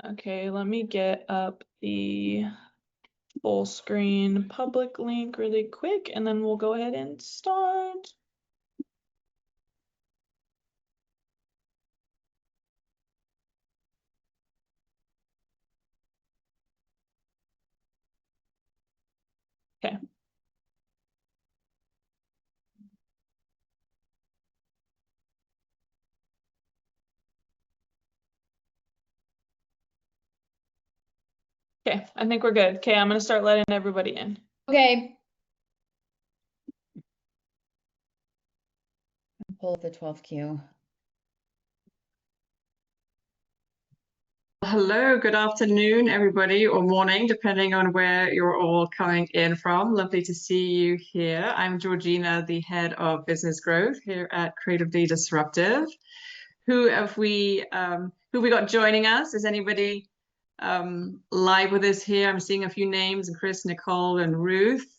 Okay, let me get up the full screen public link really quick, and then we'll go ahead and start. Okay. Okay, I think we're good. Okay, I'm gonna start letting everybody in. Okay. Pull up the 12Q. Hello, good afternoon, everybody, or morning, depending on where you're all coming in from. Lovely to see you here. I'm Georgina, the head of business growth here at Creatively Disruptive. Who have we got joining us? Is anybody live with us here? I'm seeing a few names, and Chris, Nicole, and Ruth.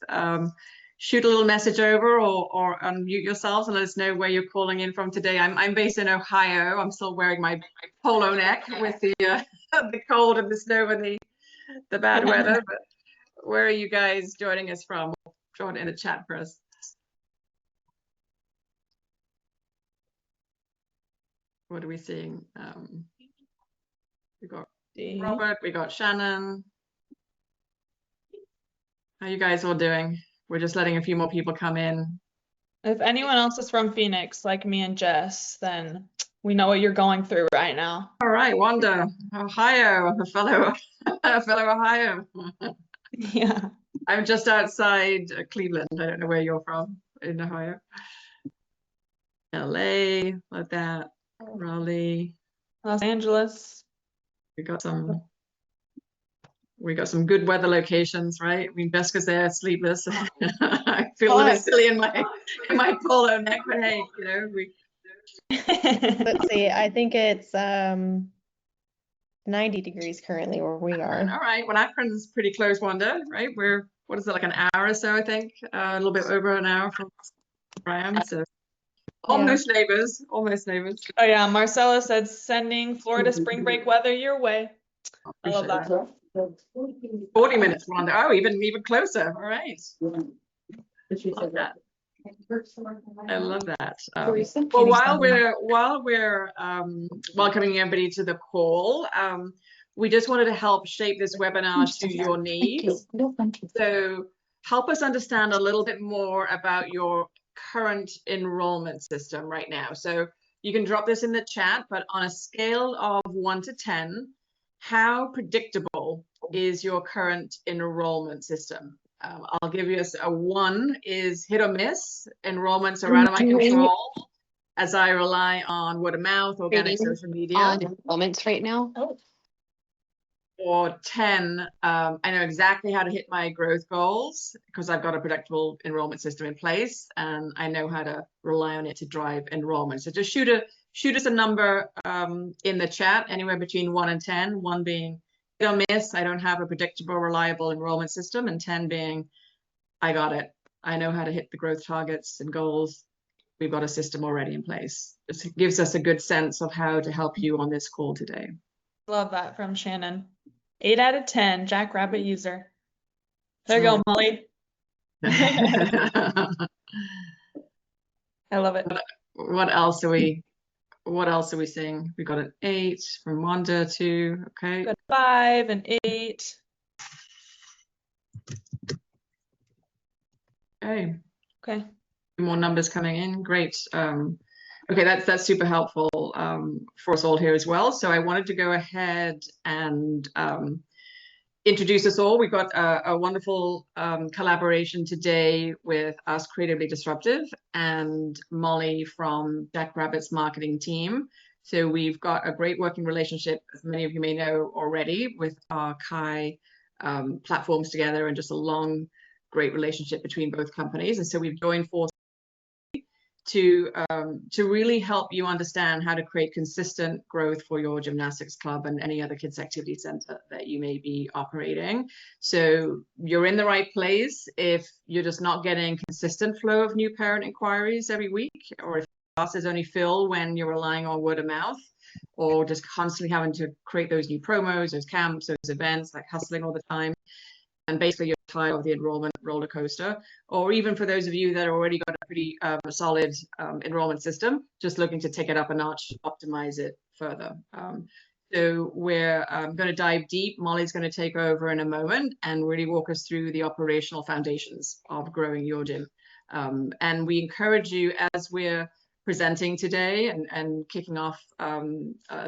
Shoot a little message over or unmute yourselves and let us know where you're calling in from today. I'm based in Ohio. I'm still wearing my polo neck with the the cold and the snow and the bad weather. But where are you guys joining us from? Join in the chat for us. What are we seeing? We got Robert, we got Shannon. How are you guys all doing? We're just letting a few more people come in. If anyone else is from Phoenix, like me and Jess, then we know what you're going through right now. All right, Wanda, Ohio, a fellow Ohio. Yeah. I'm just outside Cleveland. I don't know where you're from in Ohio. LA, like that. Raleigh. Los Angeles. We got some good weather locations, right? I mean, Beska's there, sleepless. I feel a little silly in my polo neck, but hey, you know, Let's see, I think it's 90 degrees currently where we are. All right, well, Akron's pretty close, Wanda, right? We're, what is it, like an hour or so, I think? A little bit over an hour from where I am, so almost neighbors, almost neighbors. Oh yeah, Marcella said sending Florida spring break weather your way. I love that. 40 minutes, Wanda. Oh, even closer. All right. Love that. I love that. Well, while we're welcoming everybody to the call, we just wanted to help shape this webinar to your needs. So help us understand a little bit more about your current enrollment system right now. So you can drop this in the chat, but on a scale of 1 to 10, how predictable is your current enrollment system? I'll give you a 1 is hit or miss. Enrollments are out of my control as I rely on word of mouth, organic social media. On enrollments right now. Or 10, I know exactly how to hit my growth goals because I've got a predictable enrollment system in place and I know how to rely on it to drive enrollment. So just shoot us a number in the chat, anywhere between 1 and 10, 1 being hit or miss, I don't have a predictable, reliable enrollment system, and 10 being, I got it. I know how to hit the growth targets and goals. We've got a system already in place. It gives us a good sense of how to help you on this call today. Love that from Shannon. 8 out of 10, Jackrabbit user. There you go, Molly. I love it. What else are we seeing? We got an 8 from Wanda too. Okay. Got 5 and 8. Okay. More numbers coming in. Great. Okay, that's super helpful for us all here as well. So I wanted to go ahead and introduce us all. We've got a wonderful collaboration today with us, Creatively Disruptive, and Molly from Jackrabbit's marketing team. So we've got a great working relationship, as many of you may know already, with our Kai platforms together, and just a long, great relationship between both companies. And so we've joined forces to really help you understand how to create consistent growth for your gymnastics club and any other kids activity center that you may be operating. So you're in the right place if you're just not getting consistent flow of new parent inquiries every week, or if classes only fill when you're relying on word of mouth. or just constantly having to create those new promos, those camps, those events, like hustling all the time, and basically you're tired of the enrollment roller coaster, or even for those of you that already got a pretty solid enrollment system, just looking to take it up a notch, optimize it further. So we're going to dive deep. Molly's going to take over in a moment and really walk us through the operational foundations of growing your gym. And we encourage you, as we're presenting today and kicking off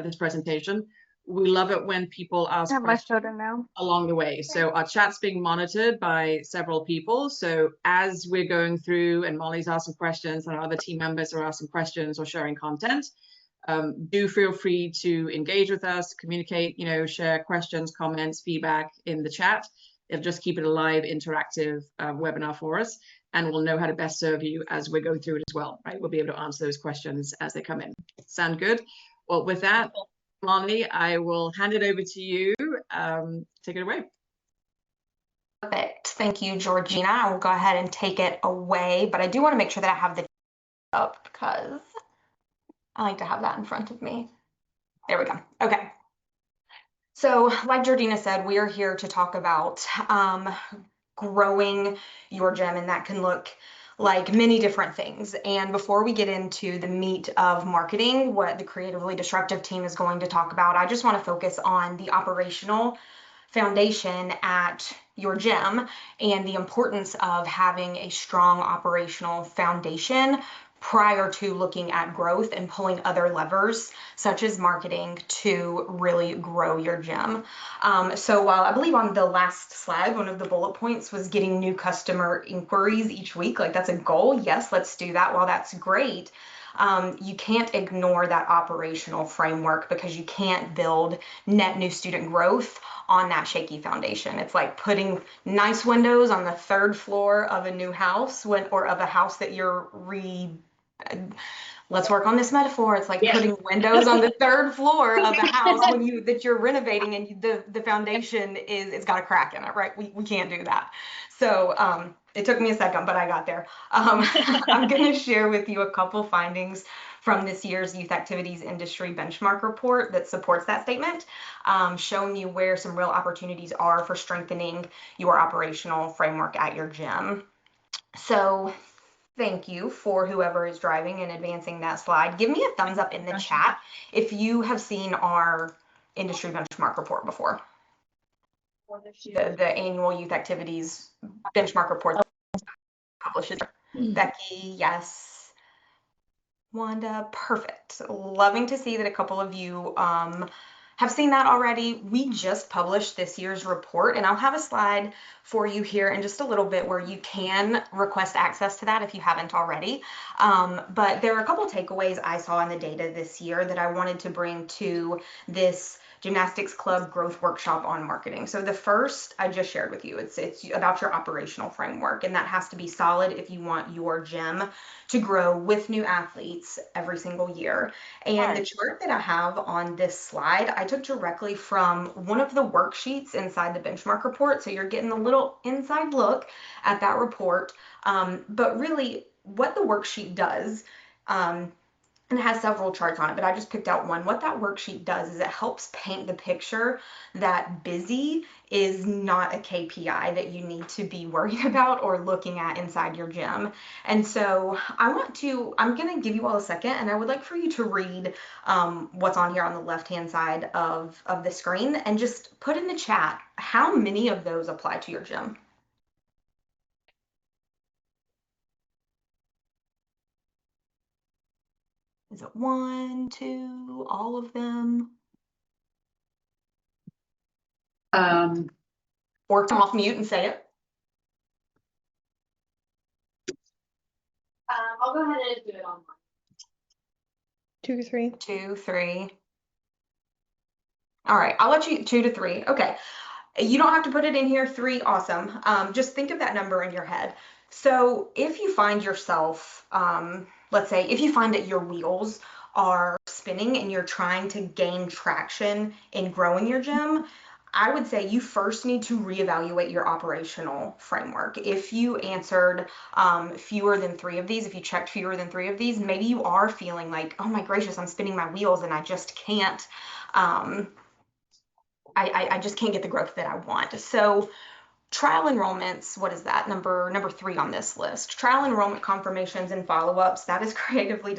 this presentation, we love it when people ask questions along the way. So our chat's being monitored by several people. So as we're going through and Molly's asking questions and our other team members are asking questions or sharing content, do feel free to engage with us, communicate, share questions, comments, feedback in the chat. It'll just keep it a live, interactive webinar for us, and we'll know how to best serve you as we go through it as well, right? We'll be able to answer those questions as they come in. Sound good? Well, with that, Molly, I will hand it over to you. Take it away. Perfect. Thank you, Georgina. I will go ahead and take it away, but I do want to make sure that I have the up because I like to have that in front of me. There we go. Okay. So like Georgina said, we are here to talk about growing your gym, and that can look like many different things. And before we get into the meat of marketing, what the Creatively Disruptive team is going to talk about, I just want to focus on the operational foundation at your gym and the importance of having a strong operational foundation prior to looking at growth and pulling other levers such as marketing to really grow your gym. So while I believe on the last slide, one of the bullet points was getting new customer inquiries each week, like that's a goal. Yes, let's do that. While that's great, you can't ignore that operational framework because you can't build net new student growth on that shaky foundation. It's like putting nice windows on the third floor of a new house or of a house that you're let's work on this metaphor. It's like putting windows on the third floor of a house that you're renovating, and the foundation it's got a crack in it, right? We can't do that. So it took me a second, but I got there. I'm going to share with you a couple findings from this year's Youth Activities Industry Benchmark Report that supports that statement, showing you where some real opportunities are for strengthening your operational framework at your gym. So thank you for whoever is driving and advancing that slide. Give me a thumbs up in the chat if you have seen our industry benchmark report before. The annual Youth Activities Benchmark Report publishes. Becky, yes. Wanda, perfect. Loving to see that a couple of you have seen that already. We just published this year's report, and I'll have a slide for you here in just a little bit where you can request access to that if you haven't already. But there are a couple takeaways I saw in the data this year that I wanted to bring to this Gymnastics Club Growth Workshop on marketing. So the first I just shared with you, it's about your operational framework, and that has to be solid if you want your gym to grow with new athletes every single year. And the chart that I have on this slide, I took directly from one of the worksheets inside the benchmark report. So you're getting a little inside look at that report. But really what the worksheet does, and it has several charts on it, but I just picked out one. What that worksheet does is it helps paint the picture that busy is not a KPI that you need to be worried about or looking at inside your gym. And so I'm going to give you all a second, and I would like for you to read what's on here on the left-hand side of the screen and just put in the chat how many of those apply to your gym. Is it 1, 2, all of them? Or come off mute and say it. I'll go ahead and do it online. 2 to 3. 2, 3. All right, I'll let you 2 to 3. Okay. You don't have to put it in here. 3, awesome. Just think of that number in your head. So if you find yourself, let's say, if you find that your wheels are spinning and you're trying to gain traction in growing your gym, I would say you first need to reevaluate your operational framework. If you answered fewer than 3 of these, if you checked fewer than 3 of these, maybe you are feeling like, oh my gracious, I'm spinning my wheels and I just can't, I just can't get the growth that I want. So trial enrollments, what is that? Number 3 on this list. Trial enrollment confirmations and follow-ups, that is Creatively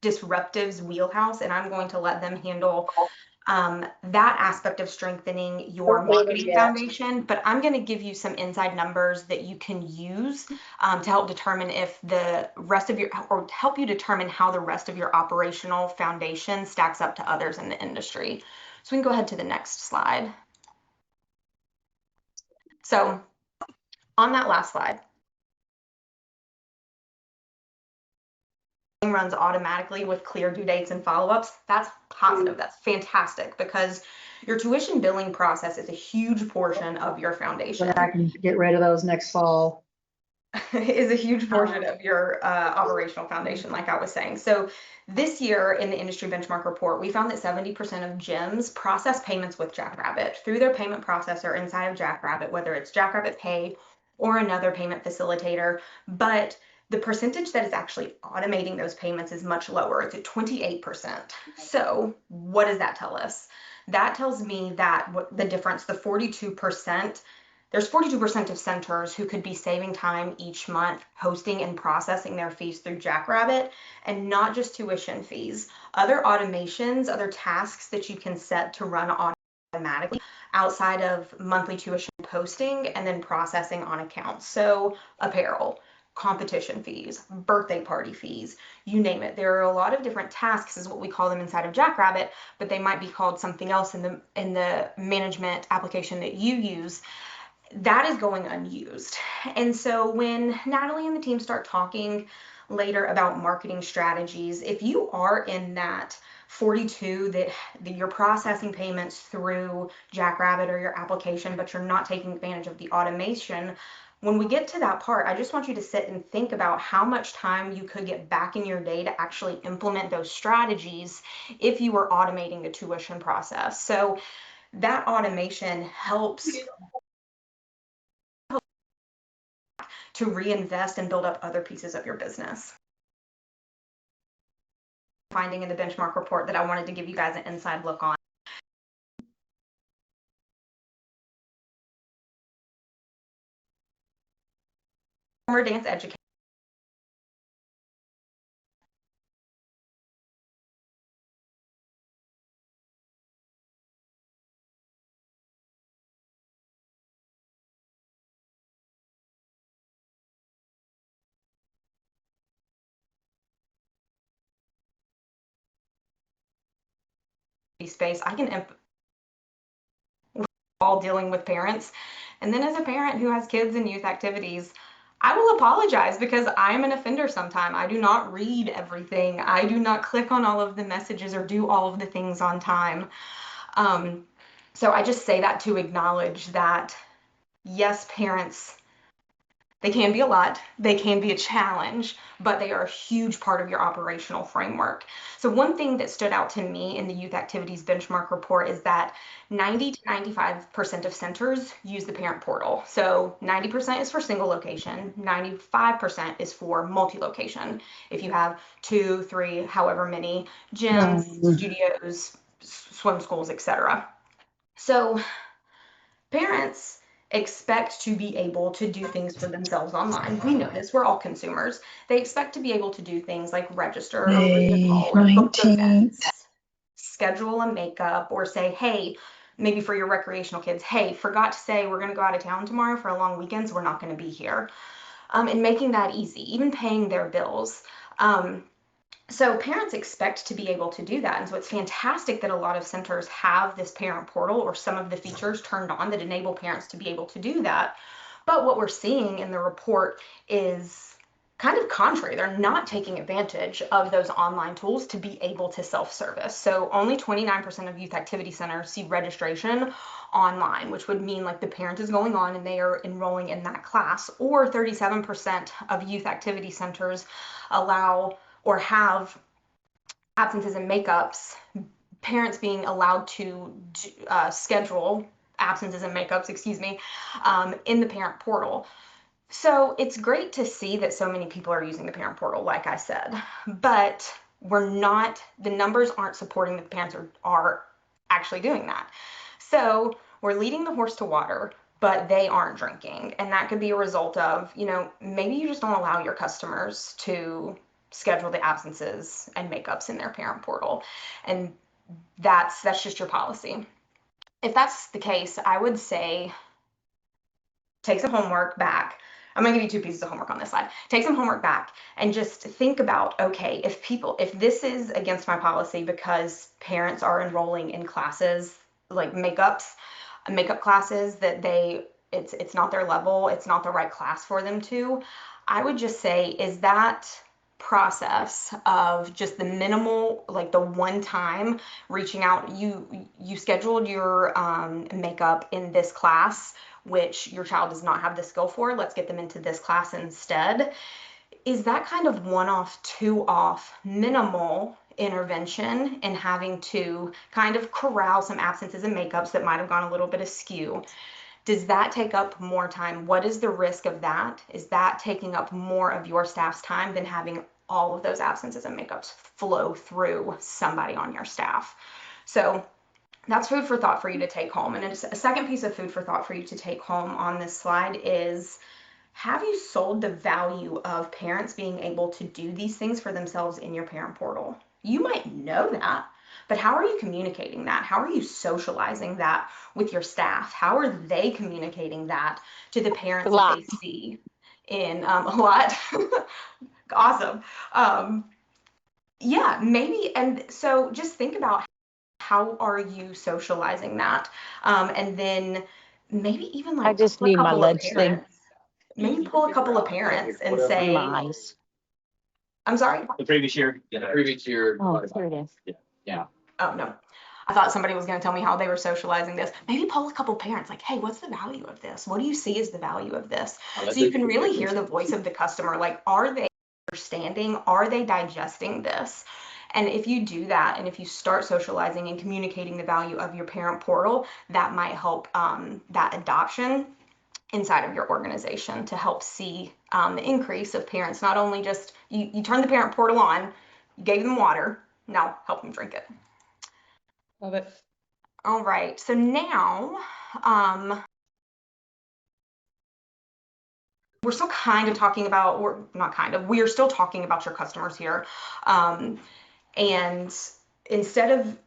Disruptive's wheelhouse, and I'm going to let them handle that aspect of strengthening your marketing foundation. But I'm going to give you some inside numbers that you can use to help determine if the rest of your, or help you determine how the rest of your operational foundation stacks up to others in the industry. So we can go ahead to the next slide. So on that last slide, runs automatically with clear due dates and follow-ups. That's positive. That's fantastic, because your tuition billing process is a huge portion of your foundation. I can get rid of those next fall. Is a huge portion of your operational foundation, like I was saying. So this year in the industry benchmark report, we found that 70% of gyms process payments with Jackrabbit through their payment processor inside of Jackrabbit, whether it's Jackrabbit Pay or another payment facilitator. But the percentage that is actually automating those payments is much lower. It's at 28%. So what does that tell us? That tells me that the difference, the 42%, there's 42% of centers who could be saving time each month hosting and processing their fees through Jackrabbit, and not just tuition fees. Other automations, other tasks that you can set to run automatically outside of monthly tuition posting and then processing on accounts. So apparel, competition fees, birthday party fees, you name it. There are a lot of different tasks, is what we call them inside of Jackrabbit, but they might be called something else in the management application that you use. That is going unused. And so when Natalie and the team start talking later about marketing strategies, if you are in that 42 that you're processing payments through Jackrabbit or your application, but you're not taking advantage of the automation, when we get to that part, I just want you to sit and think about how much time you could get back in your day to actually implement those strategies if you were automating the tuition process. So that automation helps to reinvest and build up other pieces of your business. Finding in the benchmark report that I wanted to give you guys an inside look on. Former dance educator. Space, I can all dealing with parents. And then as a parent who has kids in youth activities, I will apologize because I'm an offender sometime. I do not read everything. I do not click on all of the messages or do all of the things on time. So I just say that to acknowledge that, yes, parents, they can be a lot, they can be a challenge, but they are a huge part of your operational framework. So one thing that stood out to me in the youth activities benchmark report is that 90 to 95% of centers use the parent portal. So 90% is for single location, 95% is for multi-location. If you have 2, 3, however many gyms, studios, swim schools, etc. So parents expect to be able to do things for themselves online. We know this, we're all consumers. They expect to be able to do things like register, book events, schedule a makeup, or say, hey, maybe for your recreational kids, hey, forgot to say we're going to go out of town tomorrow for a long weekend, so we're not going to be here. And making that easy, even paying their bills. So parents expect to be able to do that. And so it's fantastic that a lot of centers have this parent portal or some of the features turned on that enable parents to be able to do that. But what we're seeing in the report is kind of contrary. They're not taking advantage of those online tools to be able to self-service. So only 29% of youth activity centers see registration online, which would mean like the parent is going on and they are enrolling in that class, or 37% of youth activity centers allow or have absences and makeups parents being allowed to schedule absences and makeups, in the parent portal. So it's great to see that so many people are using the parent portal, like I said, but the numbers aren't supporting that the parents are actually doing that. So we're leading the horse to water, but they aren't drinking. And that could be a result of, maybe you just don't allow your customers to schedule the absences and makeups in their parent portal. And that's just your policy. If that's the case, I would say take some homework back. I'm gonna give you 2 pieces of homework on this slide. Take some homework back and just think about, okay, if this is against my policy because parents are enrolling in classes like makeup classes that it's not their level, it's not the right class for them to, I would just say, is that process of just the minimal, like the one time reaching out, you scheduled your makeup in this class, which your child does not have the skill for, let's get them into this class instead. Is that kind of one-off, two-off, minimal intervention and having to kind of corral some absences and makeups that might have gone a little bit askew? Does that take up more time? What is the risk of that? Is that taking up more of your staff's time than having all of those absences and makeups flow through somebody on your staff? So that's food for thought for you to take home. And a second piece of food for thought for you to take home on this slide is, have you sold the value of parents being able to do these things for themselves in your parent portal? You might know that, but how are you communicating that? How are you socializing that with your staff? How are they communicating that to the parents that they see in a lot? Awesome. Yeah, maybe. And so just think about, how are you socializing that? And then maybe even like I just pull a need my couple of lunch thing. parents. Maybe pull a couple of parents and say, Lies. I'm sorry? The previous year. Yeah, the previous year. Oh, here it is. Yeah. Oh, no. I thought somebody was going to tell me how they were socializing this. Maybe pull a couple parents, like, hey, what's the value of this? What do you see as the value of this? So you can really hear the voice of the customer. Like, are they understanding? Are they digesting this? And if you do that, and if you start socializing and communicating the value of your parent portal, that might help that adoption inside of your organization to help see the increase of parents. Not only just, you turn the parent portal on, you gave them water, now help them drink it. Love it. All right, so now we're still kind of talking about, or not kind of, we are still talking about your customers here. And instead of,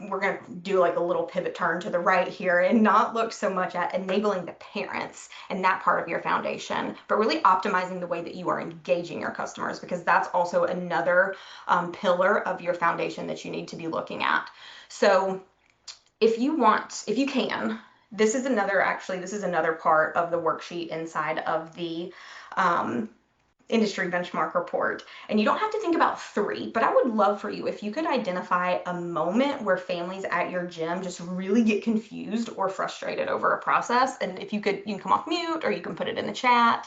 we're going to do like a little pivot turn to the right here and not look so much at enabling the parents and that part of your foundation, but really optimizing the way that you are engaging your customers, because that's also another pillar of your foundation that you need to be looking at. So if you can, this is another part of the worksheet inside of the industry benchmark report. And you don't have to think about 3, but I would love for you if you could identify a moment where families at your gym just really get confused or frustrated over a process. And if you can come off mute or you can put it in the chat.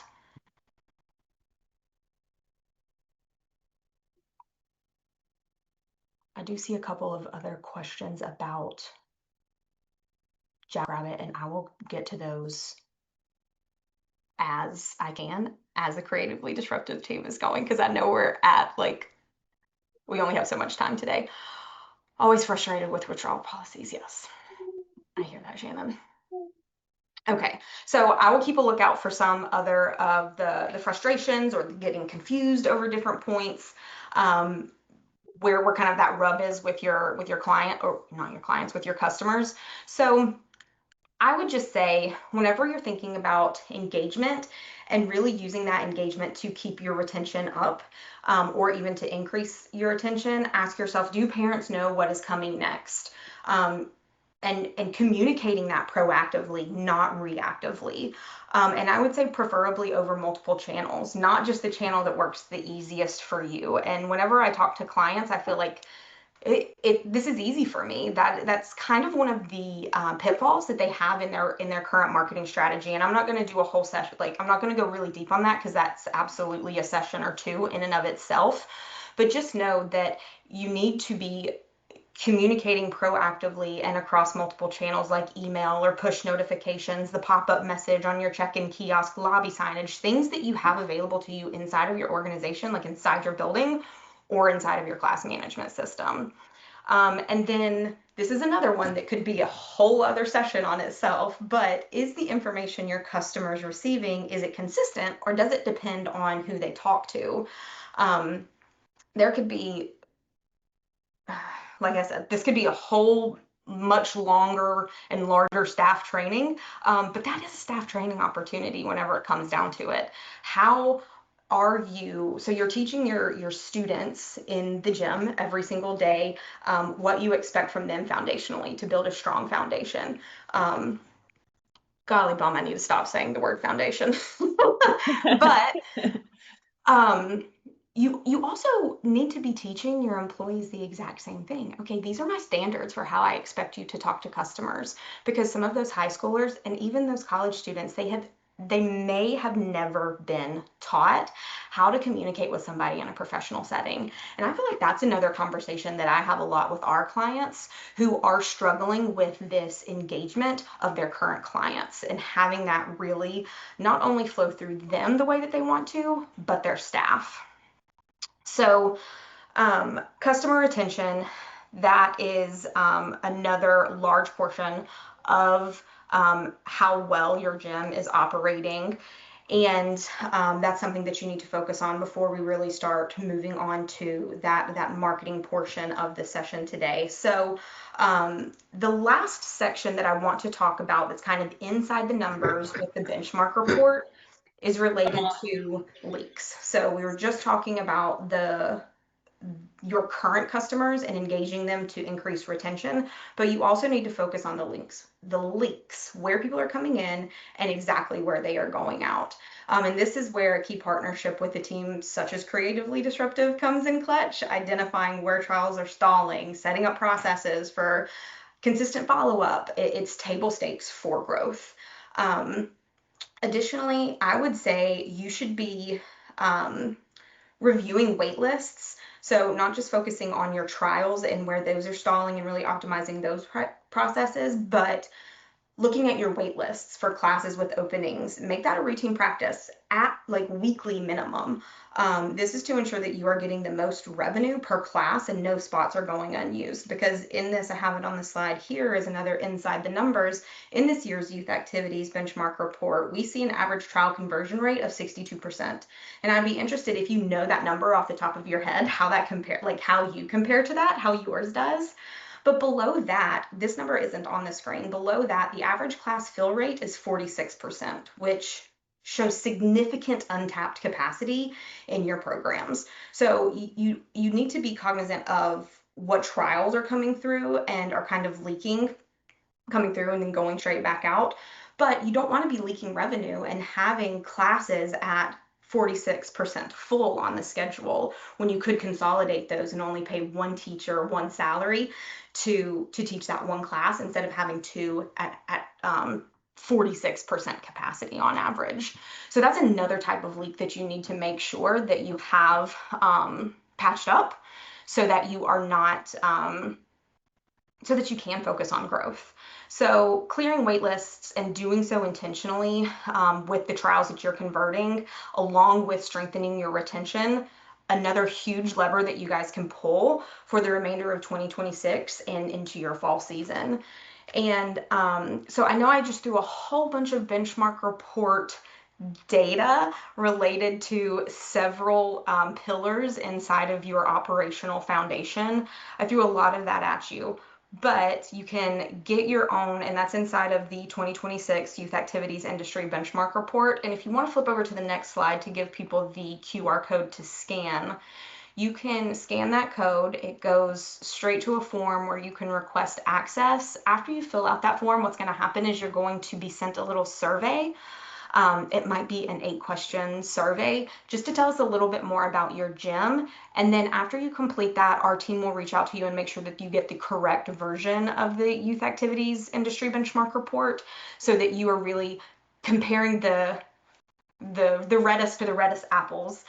I do see a couple of other questions about Jackrabbit, and I will get to those as I can, as the creatively disruptive team is going, because I know we're at, like, we only have so much time today. Always frustrated with withdrawal policies. Yes, I hear that, Shannon. Okay, so I will keep a lookout for some other of the frustrations or getting confused over different points, where kind of that rub is with your client, or not your clients, with your customers. So I would just say, whenever you're thinking about engagement and really using that engagement to keep your retention up, or even to increase your retention, ask yourself, do parents know what is coming next? And communicating that proactively, not reactively. And I would say preferably over multiple channels, not just the channel that works the easiest for you. And whenever I talk to clients, I feel like this is easy for me. That's kind of one of the pitfalls that they have in their current marketing strategy. And I'm not going to do a whole session, like, I'm not going to go really deep on that, because that's absolutely a session or 2 in and of itself. But just know that you need to be communicating proactively and across multiple channels like email or push notifications, the pop-up message on your check-in kiosk, lobby signage, things that you have available to you inside of your organization, like inside your building or inside of your class management system. And then this is another one that could be a whole other session on itself, but is the information your customers receiving, is it consistent, or does it depend on who they talk to? There could be, like I said, this could be a whole much longer and larger staff training, but that is a staff training opportunity whenever it comes down to it. How are you, so you're teaching your students in the gym every single day what you expect from them foundationally to build a strong foundation. Golly bum, I need to stop saying the word foundation. But you also need to be teaching your employees the exact same thing. Okay, these are my standards for how I expect you to talk to customers, because some of those high schoolers and even those college students, they may have never been taught how to communicate with somebody in a professional setting. And I feel like that's another conversation that I have a lot with our clients who are struggling with this engagement of their current clients and having that really not only flow through them the way that they want to, but their staff. So customer retention, that is another large portion of how well your gym is operating. And that's something that you need to focus on before we really start moving on to that marketing portion of the session today. So the last section that I want to talk about that's kind of inside the numbers with the benchmark report is related to leaks. So we were just talking about your current customers and engaging them to increase retention, but you also need to focus on the leaks, where people are coming in and exactly where they are going out. And this is where a key partnership with a team such as Creatively Disruptive comes in clutch, identifying where trials are stalling, setting up processes for consistent follow-up. It's table stakes for growth. Additionally, I would say you should be reviewing wait lists. So not just focusing on your trials and where those are stalling and really optimizing those processes, but looking at your wait lists for classes with openings. Make that a routine practice at like weekly minimum. This is to ensure that you are getting the most revenue per class and no spots are going unused, because in this, I have it on the slide here, is another inside the numbers. In this year's youth activities benchmark report, we see an average trial conversion rate of 62%. And I'd be interested if you know that number off the top of your head, how that compare, like how you compare to that, how yours does. But below that, this number isn't on the screen. Below that, the average class fill rate is 46%, which shows significant untapped capacity in your programs. So you need to be cognizant of what trials are coming through and are kind of coming through and then going straight back out. But you don't want to be leaking revenue and having classes at 46% full on the schedule when you could consolidate those and only pay one teacher one salary to teach that one class instead of having two at 46% capacity on average. So that's another type of leak that you need to make sure that you have patched up so that you are not, so that you can focus on growth. So clearing wait lists and doing so intentionally with the trials that you're converting, along with strengthening your retention, another huge lever that you guys can pull for the remainder of 2026 and into your fall season. And so I know I just threw a whole bunch of benchmark report data related to several pillars inside of your operational foundation. I threw a lot of that at you, but you can get your own, and that's inside of the 2026 Youth Activities Industry Benchmark Report. And if you want to flip over to the next slide to give people the QR code to scan, you can scan that code. It goes straight to a form where you can request access. After you fill out that form, what's going to happen is you're going to be sent a little survey. It might be an 8-question survey just to tell us a little bit more about your gym. And then after you complete that, our team will reach out to you and make sure that you get the correct version of the Youth Activities Industry Benchmark Report so that you are really comparing the reddest to the reddest apples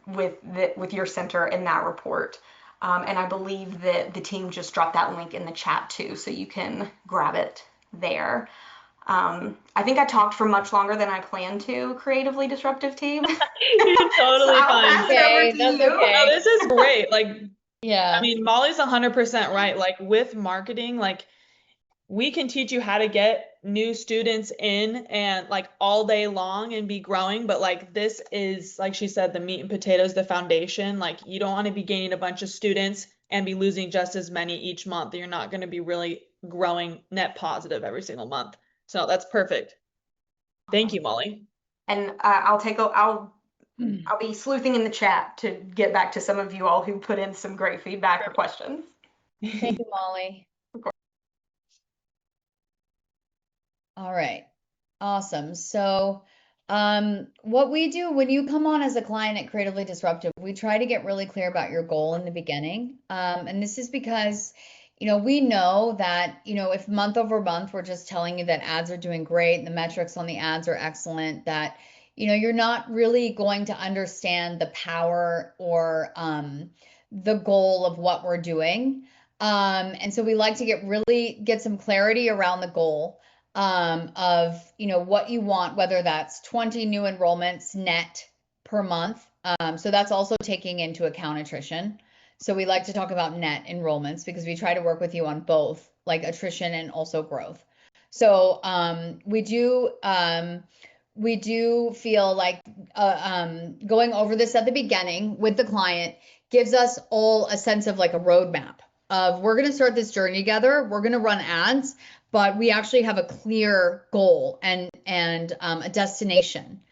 with your center in that report. And I believe that the team just dropped that link in the chat too, so you can grab it there. I think I talked for much longer than I planned to, creatively disruptive team. You're So totally I'll fine. pass it over to That's you. okay. No, this is great. Like, Yeah. I mean, Molly's 100% right. Like with marketing, like we can teach you how to get new students in and like all day long and be growing. But like this is, like she said, the meat and potatoes, the foundation. Like you don't want to be gaining a bunch of students and be losing just as many each month. You're not going to be really growing net positive every single month. So that's perfect. Thank you, Molly. And I'll be sleuthing in the chat to get back to some of you all who put in some great feedback or questions. Thank you, Molly. All right. Awesome. So, what we do when you come on as a client at Creatively Disruptive, we try to get really clear about your goal in the beginning. And this is because, we know that, if month over month we're just telling you that ads are doing great and the metrics on the ads are excellent, that, you're not really going to understand the power or the goal of what we're doing. And so we like to get some clarity around the goal of what you want, whether that's 20 new enrollments net per month. So that's also taking into account attrition. So we like to talk about net enrollments because we try to work with you on both, like attrition and also growth. So we do feel like going over this at the beginning with the client gives us all a sense of like a roadmap of we're going to start this journey together. We're going to run ads, but we actually have a clear goal and a destination.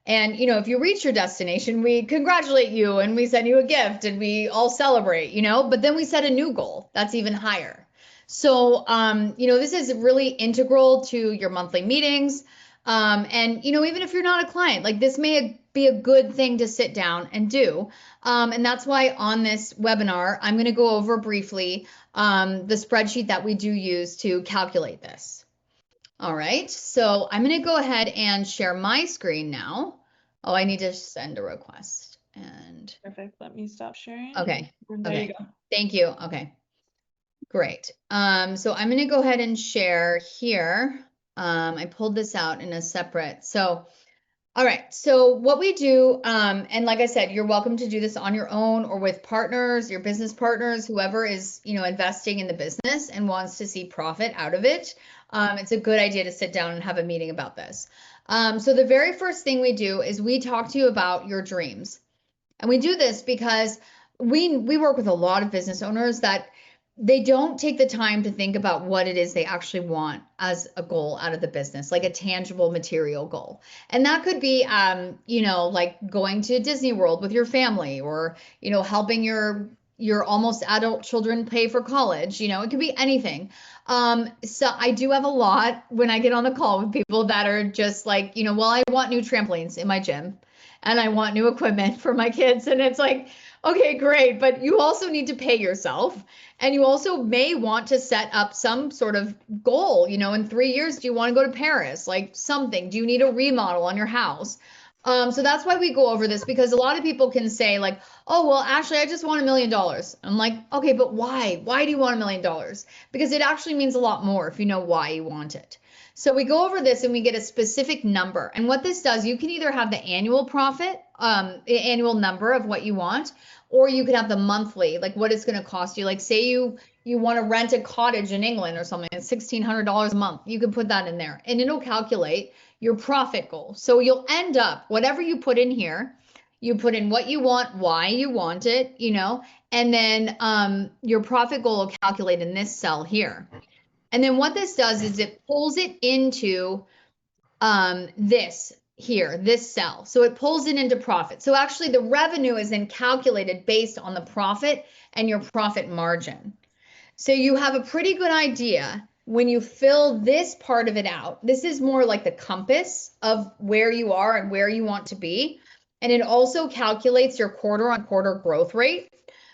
And if you reach your destination, we congratulate you and we send you a gift and we all celebrate, but then we set a new goal that's even higher. So this is really integral to your monthly meetings. And even if you're not a client, like this may be a good thing to sit down and do. And that's why on this webinar, I'm going to go over briefly the spreadsheet that we do use to calculate this. All right, so I'm going to go ahead and share my screen now. Oh, I need to send a request. And Perfect. Let me stop sharing. okay, And there okay. you go. Thank you. Okay, great. So I'm going to go ahead and share here. I pulled this out in a separate. So, all right. So what we do, and like I said, you're welcome to do this on your own or with partners, your business partners, whoever is, investing in the business and wants to see profit out of it. It's a good idea to sit down and have a meeting about this. So the very first thing we do is we talk to you about your dreams. And we do this because we work with a lot of business owners that they don't take the time to think about what it is they actually want as a goal out of the business, like a tangible material goal. And that could be, like going to Disney World with your family or, helping your almost adult children pay for college. It could be anything. So I do have a lot when I get on the call with people that are just like, well, I want new trampolines in my gym and I want new equipment for my kids. And it's like, okay, great. But you also need to pay yourself. And you also may want to set up some sort of goal. In 3 years, do you want to go to Paris? Like something. Do you need a remodel on your house? So that's why we go over this, because a lot of people can say like, oh, well, Ashley, I just want $1 million. I'm like, okay, but why? Why do you want $1 million? Because it actually means a lot more if you know why you want it. So we go over this and we get a specific number. And what this does, you can either have the annual profit, the annual number of what you want, or you could have the monthly, like what it's going to cost you. Like say you want to rent a cottage in England or something, it's $1,600 a month. You can put that in there and it'll calculate your profit goal. So you'll end up, whatever you put in here, you put in what you want, why you want it, and then your profit goal will calculate in this cell here. And then what this does is it pulls it into this cell. So it pulls it into profit. So actually the revenue is then calculated based on the profit and your profit margin. So you have a pretty good idea when you fill this part of it out. This is more like the compass of where you are and where you want to be. And it also calculates your quarter-on-quarter growth rate.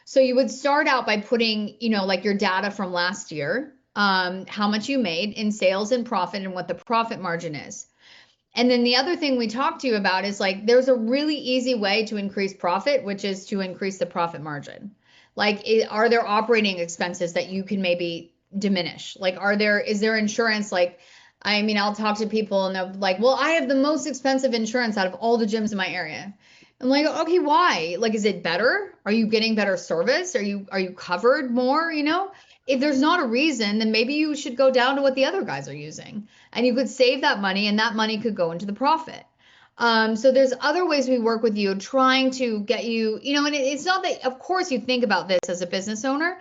So you would start out by putting, like your data from last year, how much you made in sales and profit and what the profit margin is. And then the other thing we talk to you about is like, there's a really easy way to increase profit, which is to increase the profit margin. Like, are there operating expenses that you can maybe diminish? Like, is there insurance? Like, I mean, I'll talk to people and they're like, well, I have the most expensive insurance out of all the gyms in my area. I'm like, okay, why? Like, is it better? Are you getting better service? Are you covered more? You know, if there's not a reason, then maybe you should go down to what the other guys are using, and you could save that money, and that money could go into the profit. So there's other ways we work with you, trying to get you, you know, and it's not that, of course, you think about this as a business owner,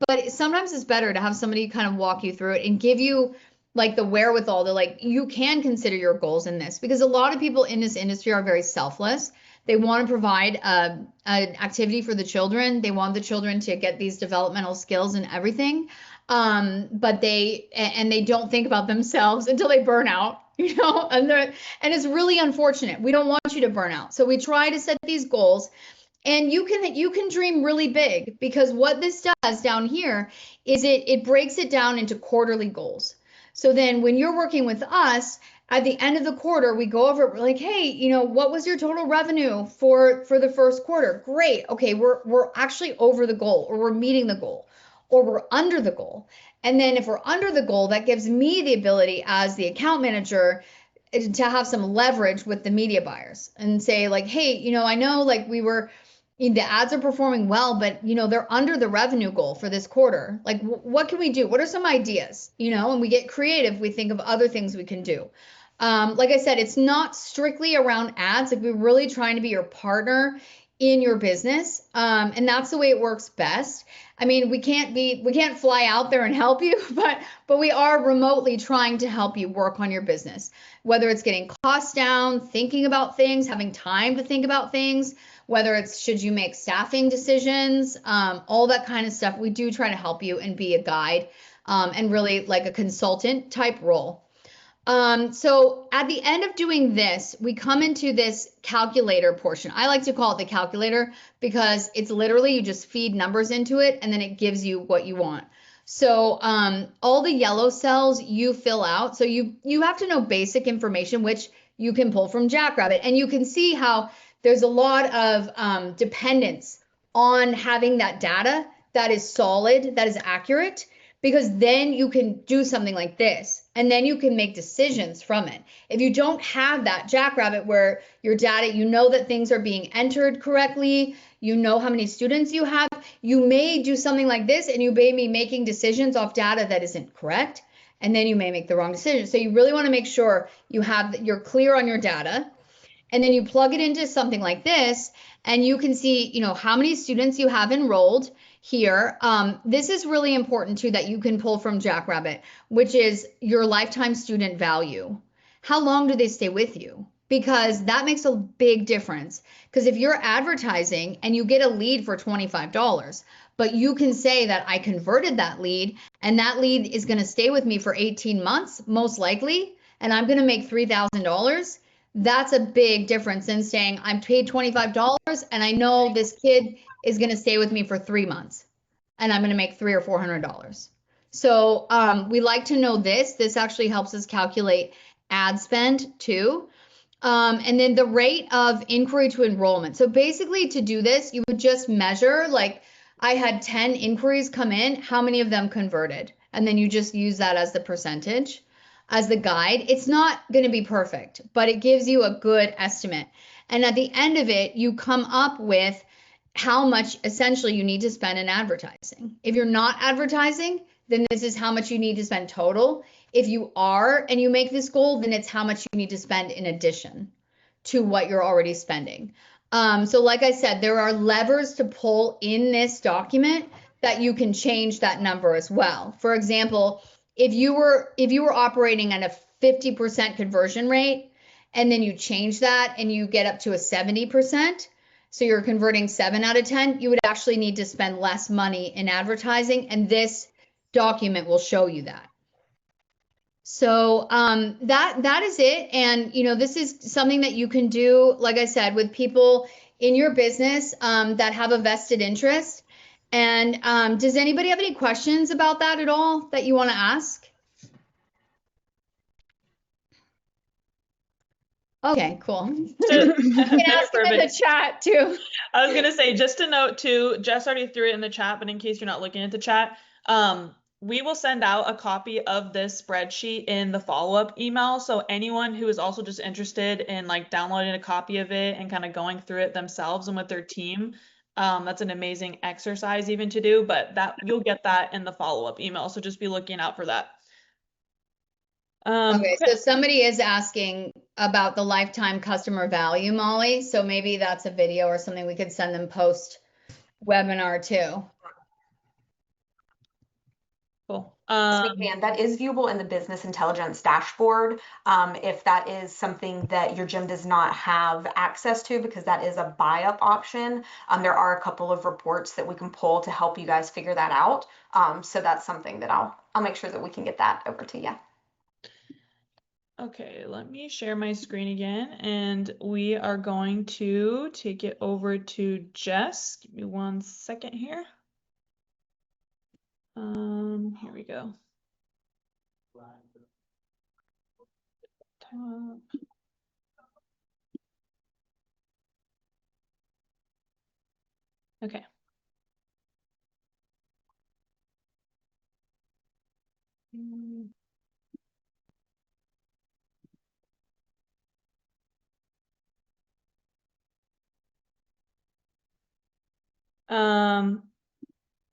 but sometimes it's better to have somebody kind of walk you through it and give you like the wherewithal to, like, you can consider your goals in this, because a lot of people in this industry are very selfless. They want to provide an activity for the children. They want the children to get these developmental skills and everything. But they don't think about themselves until they burn out, you know, and it's really unfortunate. We don't want you to burn out. So we try to set these goals, and you can dream really big, because what this does down here is it breaks it down into quarterly goals. So then when you're working with us, at the end of the quarter, we go over it. We're like, hey, you know, what was your total revenue for the first quarter? Great. Okay, we're actually over the goal, or we're meeting the goal, or we're under the goal. And then if we're under the goal, that gives me the ability as the account manager to have some leverage with the media buyers and say, like, hey, you know, I know, like, the ads are performing well, but, you know, they're under the revenue goal for this quarter. Like, what can we do? What are some ideas? You know, and we get creative. We think of other things we can do. Like I said, it's not strictly around ads. Like, we're really trying to be your partner in your business. And that's the way it works best. I mean, we can't fly out there and help you, but we are remotely trying to help you work on your business, whether it's getting costs down, thinking about things, having time to think about things, whether it's should you make staffing decisions, all that kind of stuff. We do try to help you and be a guide, and really like a consultant type role. So at the end of doing this, we come into this calculator portion. I like to call it the calculator, because it's literally, you just feed numbers into it and then it gives you what you want. So all the yellow cells you fill out. So you have to know basic information, which you can pull from Jackrabbit, and you can see how there's a lot of dependence on having that data that is solid, that is accurate, because then you can do something like this, and then you can make decisions from it. If you don't have that Jackrabbit where your data, you know that things are being entered correctly, you know how many students you have, you may do something like this and you may be making decisions off data that isn't correct, and then you may make the wrong decision. So you really want to make sure you're clear on your data, and then you plug it into something like this, and you can see, you know, how many students you have enrolled here. This is really important too, that you can pull from Jackrabbit, which is your lifetime student value. How long do they stay with you? Because that makes a big difference. Because if you're advertising and you get a lead for $25, but you can say that I converted that lead, and that lead is going to stay with me for 18 months, most likely, and I'm going to make $3,000. That's a big difference than saying I'm paid $25 and I know this kid is going to stay with me for 3 months and I'm going to make $300 or $400. So we like to know this. This actually helps us calculate ad spend too. And then the rate of inquiry to enrollment. So basically, to do this, you would just measure, like, I had 10 inquiries come in, how many of them converted? And then you just use that as the percentage, as the guide. It's not going to be perfect, but it gives you a good estimate. And at the end of it, you come up with how much essentially you need to spend in advertising. If you're not advertising, then this is how much you need to spend total. If you are and you make this goal, then it's how much you need to spend in addition to what you're already spending. So like I said, there are levers to pull in this document that you can change that number as well. For example, if you were operating at a 50% conversion rate, and then you change that and you get up to a 70%, so you're converting 7 out of 10, you would actually need to spend less money in advertising, and this document will show you that. So that is it. And you know, this is something that you can do, like I said, with people in your business that have a vested interest. And does anybody have any questions about that at all that you want to ask? Okay, cool. Just- You can ask him in the Perfect. chat too. I was gonna say, just a note too, Jess already threw it in the chat, but in case you're not looking at the chat, we will send out a copy of this spreadsheet in the follow-up email. So anyone who is also just interested in like downloading a copy of it and kind of going through it themselves and with their team, that's an amazing exercise even to do, but that you'll get that in the follow-up email. So just be looking out for that. Okay, so somebody is asking about the lifetime customer value, Molly. So maybe that's a video or something we could send them post webinar too. Cool. Yes, we can. That is viewable in the business intelligence dashboard. If that is something that your gym does not have access to, because that is a buy up option, there are a couple of reports that we can pull to help you guys figure that out. So that's something that I'll make sure that we can get that over to you. Okay, let me share my screen again, and we are going to take it over to Jess. Give me 1 second here. Here we go. Top. Okay.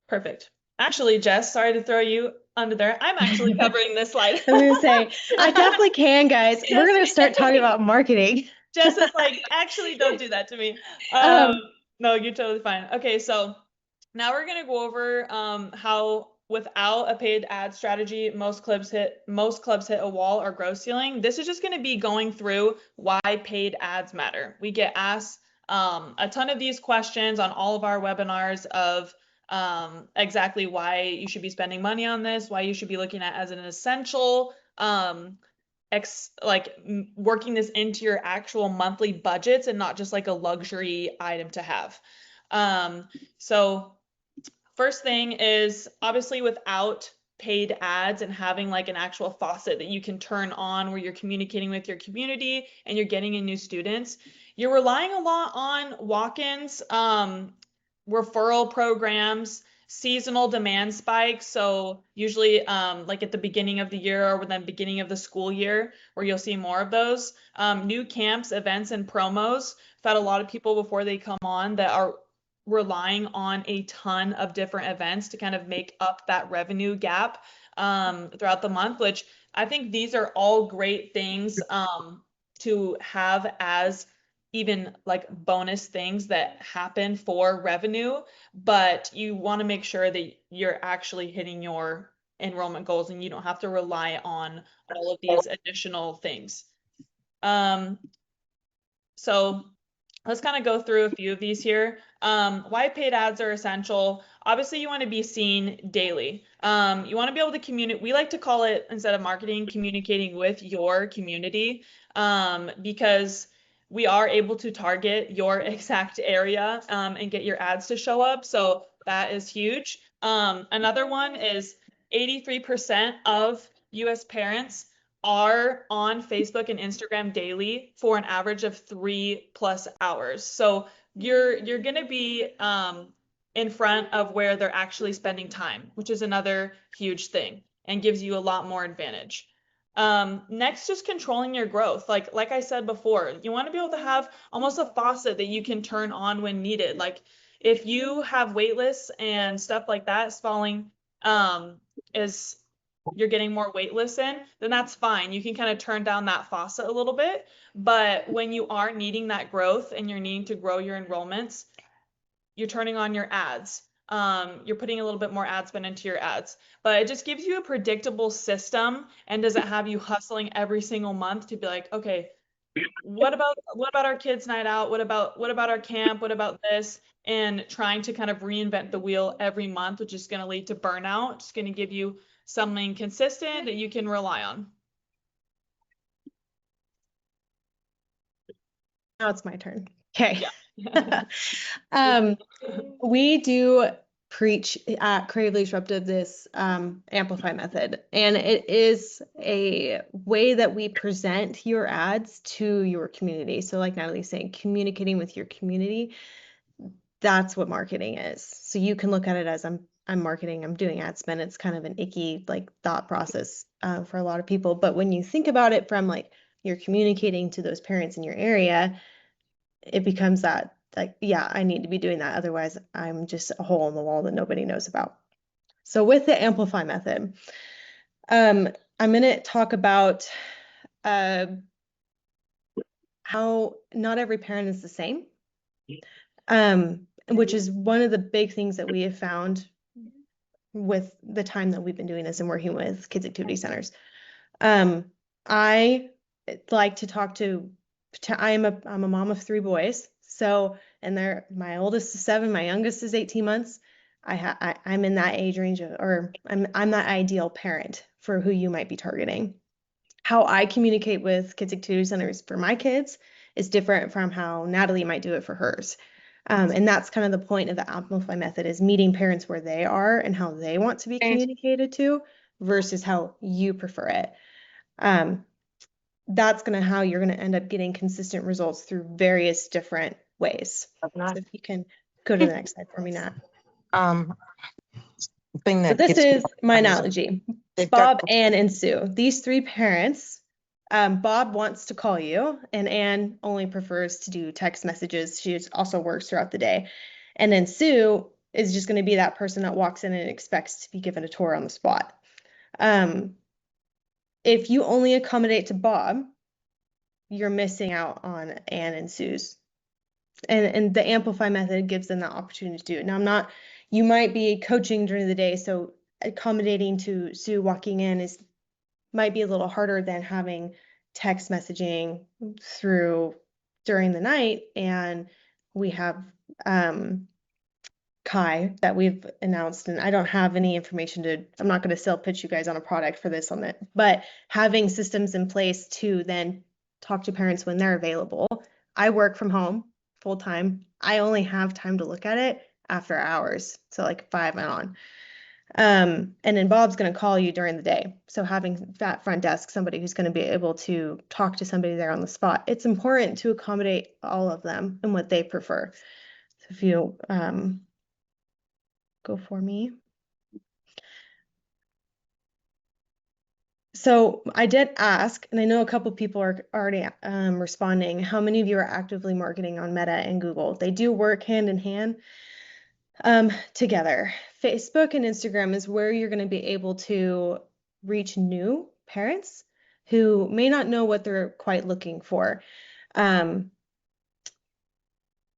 Perfect. Actually, Jess, sorry to throw you under there. I'm actually covering this slide. I was gonna say, I definitely can, guys. Yes. We're gonna start talking about marketing. Jess is like, actually, don't do that to me. No, you're totally fine. Okay, so now we're gonna go over how without a paid ad strategy, most clubs hit a wall or growth ceiling. This is just gonna be going through why paid ads matter. We get asked a ton of these questions on all of our webinars of exactly why you should be spending money on this, why you should be looking at as an essential, working this into your actual monthly budgets and not just like a luxury item to have. So first thing is obviously without paid ads and having like an actual faucet that you can turn on where you're communicating with your community and you're getting in new students, you're relying a lot on walk-ins, referral programs, seasonal demand spikes. So usually like at the beginning of the year or then beginning of the school year where you'll see more of those. New camps, events, and promos. I've had a lot of people before they come on that are relying on a ton of different events to kind of make up that revenue gap throughout the month, which I think these are all great things to have as even like bonus things that happen for revenue, but you want to make sure that you're actually hitting your enrollment goals and you don't have to rely on all of these additional things. So let's kind of go through a few of these here. Why paid ads are essential. Obviously, you want to be seen daily. You want to be able to communicate. We like to call it, instead of marketing, communicating with your community, because we are able to target your exact area and get your ads to show up. So that is huge. Another one is 83% of US parents are on Facebook and Instagram daily for an average of 3+ hours. So you're gonna be in front of where they're actually spending time, which is another huge thing and gives you a lot more advantage. Next, just controlling your growth. Like I said before, you want to be able to have almost a faucet that you can turn on when needed. Like if you have wait lists and stuff like that is falling, is you're getting more wait lists in, then that's fine. You can kind of turn down that faucet a little bit. But when you are needing that growth and you're needing to grow your enrollments, you're turning on your ads. You're putting a little bit more ad spend into your ads, but it just gives you a predictable system and doesn't have you hustling every single month to be like, okay, what about our kids' night out? What about our camp? What about this? And trying to kind of reinvent the wheel every month, which is going to lead to burnout. It's going to give you something consistent that you can rely on. Now it's my turn. Okay. Yeah. We do preach at Creatively Disruptive this Amplify method. And it is a way that we present your ads to your community. So like Natalie's saying, communicating with your community, that's what marketing is. So you can look at it as I'm marketing, I'm doing ad spend. It's kind of an icky like thought process for a lot of people. But when you think about it from like you're communicating to those parents in your area, it becomes that like, yeah, I need to be doing that. Otherwise, I'm just a hole in the wall that nobody knows about. So with the Amplify method, I'm going to talk about how not every parent is the same, which is one of the big things that we have found with the time that we've been doing this and working with kids activity centers. I like to talk to I'm a mom of 3 boys. So, and my oldest is 7, my youngest is 18 months. I'm in that age range or I'm that ideal parent for who you might be targeting. How I communicate with kids activity centers for my kids is different from how Natalie might do it for hers. And that's kind of the point of the Amplify method is meeting parents where they are and how they want to be communicated to versus how you prefer it. That's how you're going to end up getting consistent results through various different ways. So if you can go to the next slide for me, Nat. So this is my analogy. Bob, Ann, and Sue. These 3 parents, Bob wants to call you, and Ann only prefers to do text messages. She also works throughout the day. And then Sue is just going to be that person that walks in and expects to be given a tour on the spot. If you only accommodate to Bob, you're missing out on Ann and Sue's. And the Amplify method gives them that opportunity to do it. Now, you might be coaching during the day, so accommodating to Sue walking in might be a little harder than having text messaging during the night. And we have Kai that we've announced, and I don't have any information I'm not going to sell pitch you guys on a product for this on it, but having systems in place to then talk to parents when they're available. I work from home full time. I only have time to look at it after hours. So like 5 and on. And then Bob's going to call you during the day. So having that front desk, somebody who's going to be able to talk to somebody there on the spot, it's important to accommodate all of them and what they prefer. So if you go for me. So I did ask, and I know a couple people are already responding, how many of you are actively marketing on Meta and Google? They do work hand in hand together. Facebook and Instagram is where you're going to be able to reach new parents who may not know what they're quite looking for.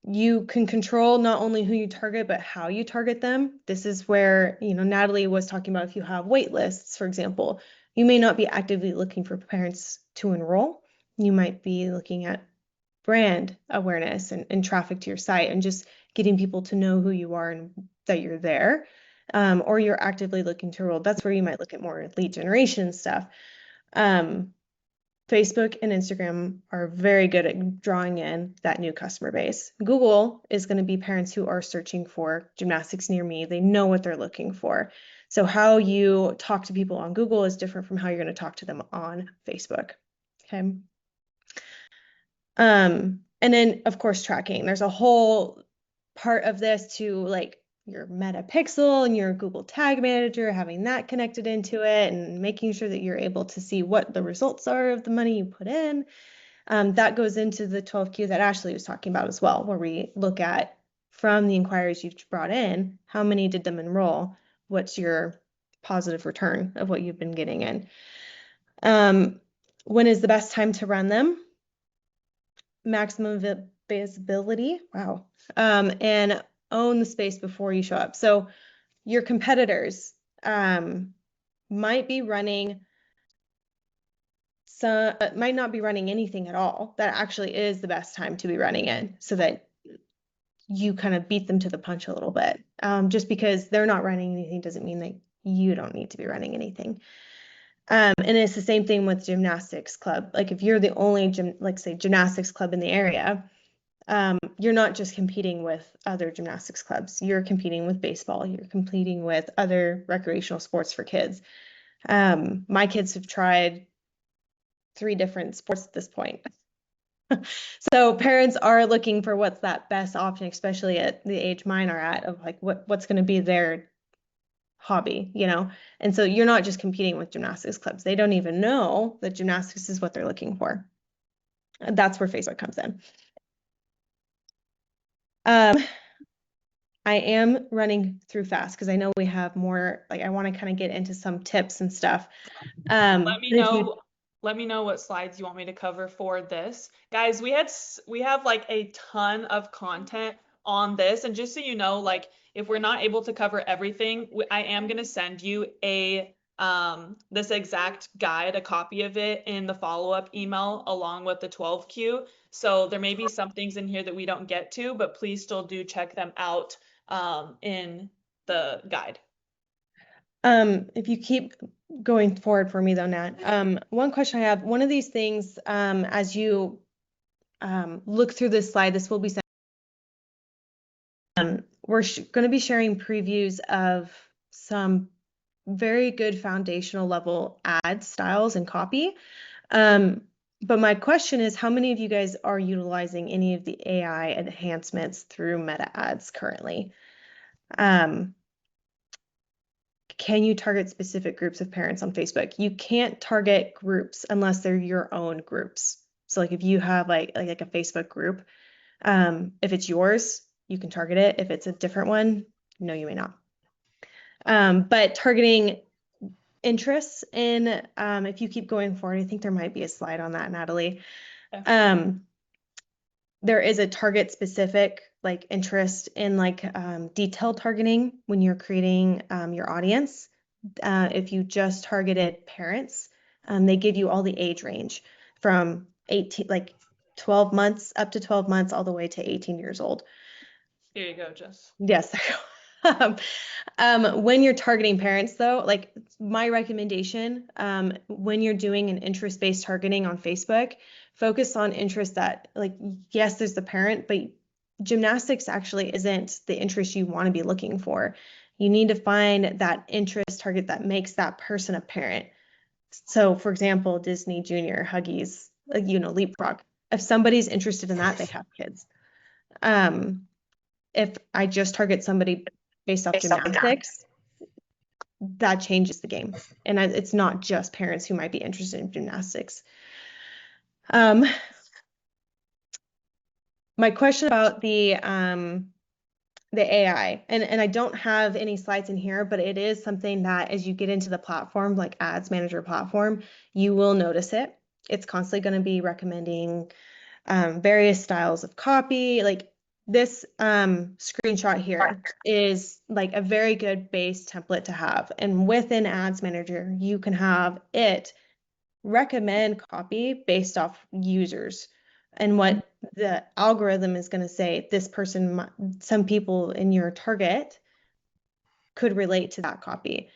You can control not only who you target, but how you target them. This is where, Natalie was talking about if you have wait lists, for example, you may not be actively looking for parents to enroll. You might be looking at brand awareness and traffic to your site and just getting people to know who you are and that you're there. Or you're actively looking to enroll. That's where you might look at more lead generation stuff. Facebook and Instagram are very good at drawing in that new customer base. Google is going to be parents who are searching for gymnastics near me. They know what they're looking for. So how you talk to people on Google is different from how you're going to talk to them on Facebook. Okay. And then of course, tracking. There's a whole part of this to like your Meta Pixel and your Google Tag Manager, having that connected into it and making sure that you're able to see what the results are of the money you put in. That goes into the 12Q that Ashley was talking about as well, where we look at from the inquiries you've brought in, how many did them enroll? What's your positive return of what you've been getting in? When is the best time to run them? Maximum visibility. Wow. And own the space before you show up. So your competitors might be running might not be running anything at all. That actually is the best time to be running in so that you kind of beat them to the punch a little bit. Just because they're not running anything doesn't mean that you don't need to be running anything. And it's the same thing with gymnastics club. Like if you're the only say gymnastics club in the area, you're not just competing with other gymnastics clubs. You're competing with baseball. You're competing with other recreational sports for kids. My kids have tried 3 different sports at this point. So parents are looking for what's that best option, especially at the age mine are at, of like what's going to be their hobby, you know? And so you're not just competing with gymnastics clubs. They don't even know that gymnastics is what they're looking for. That's where Facebook comes in. I am running through fast because I know we have more, like I want to kind of get into some tips and stuff. Let me but if you- know. Let me know what slides you want me to cover for this. Guys, we have like a ton of content on this, and just so you know, like if we're not able to cover everything, I am going to send you a this exact guide, a copy of it in the follow-up email along with the 12Q. So there may be some things in here that we don't get to, but please still do check them out in the guide. If you keep going forward for me though, Nat, one question I have, one of these things, as you look through this slide, this will be sent. We're going to be sharing previews of some very good foundational level ad styles and copy. But my question is, how many of you guys are utilizing any of the AI enhancements through Meta Ads currently? Can you target specific groups of parents on Facebook? You can't target groups unless they're your own groups. So like if you have like a Facebook group, if it's yours, you can target it. If it's a different one, no, you may not. But targeting interests in, if you keep going forward, I think there might be a slide on that, Natalie. Okay. There is a target specific like interest in like detailed targeting when you're creating your audience. If you just targeted parents, they give you all the age range from 12 months up to 12 months all the way to 18 years old. Here you go, Jess. Yes. When you're targeting parents though, like my recommendation, when you're doing an interest-based targeting on Facebook, focus on interests that like, yes, there's the parent, but gymnastics actually isn't the interest you want to be looking for. You need to find that interest target that makes that person a parent. So for example, Disney Junior, Huggies, Leapfrog. If somebody's interested in that, they have kids. If I just target somebody based off gymnastics, that changes the game. And it's not just parents who might be interested in gymnastics. My question about the AI, and I don't have any slides in here, but it is something that as you get into the platform, like Ads Manager platform, you will notice it. It's constantly going to be recommending various styles of copy. Like this screenshot here is like a very good base template to have. And within Ads Manager, you can have it recommend copy based off users and what the algorithm is going to say. This person, some people in your target could relate to that copy.